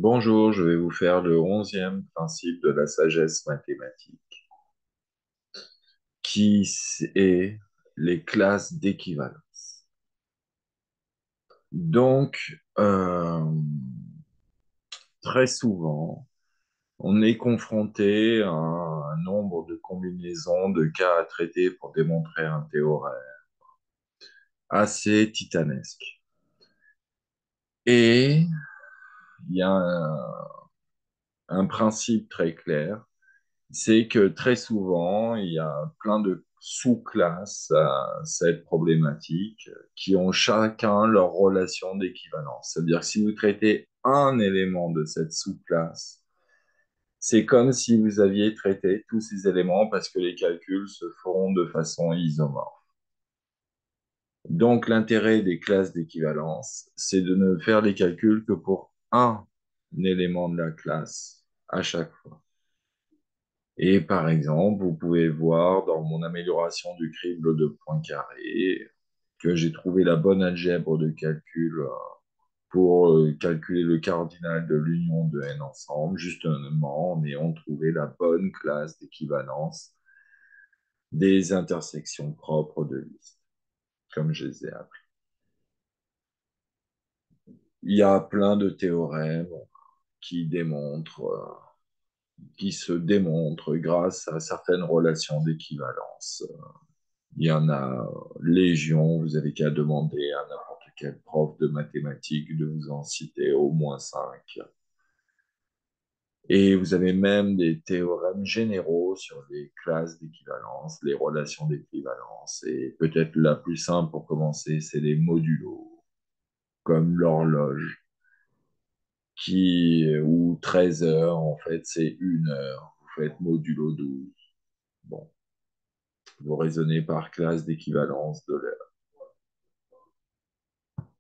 Bonjour, je vais vous faire le 11e principe de la sagesse mathématique, qui est les classes d'équivalence. Donc, très souvent, on est confronté à un nombre de combinaisons de cas à traiter pour démontrer un théorème assez titanesque. Et il y a un principe très clair, c'est que très souvent, il y a plein de sous-classes à cette problématique qui ont chacun leur relation d'équivalence. C'est-à-dire que si vous traitez un élément de cette sous-classe, c'est comme si vous aviez traité tous ces éléments parce que les calculs se feront de façon isomorphe. Donc, l'intérêt des classes d'équivalence, c'est de ne faire les calculs que pour un élément de la classe à chaque fois. Et par exemple, vous pouvez voir dans mon amélioration du crible de Poincaré que j'ai trouvé la bonne algèbre de calcul pour calculer le cardinal de l'union de n ensemble, justement en ayant trouvé la bonne classe d'équivalence des intersections propres de liste, comme je les ai appris. Il y a plein de théorèmes qui démontrent, qui se démontrent grâce à certaines relations d'équivalence. Il y en a légion, vous avez qu'à demander à n'importe quel prof de mathématiques de vous en citer au moins 5. Et vous avez même des théorèmes généraux sur les classes d'équivalence, les relations d'équivalence. Et peut-être la plus simple pour commencer, c'est les modulos, comme l'horloge, ou 13 heures, en fait, c'est 1 heure. Vous faites modulo 12. Bon, vous raisonnez par classe d'équivalence de l'heure.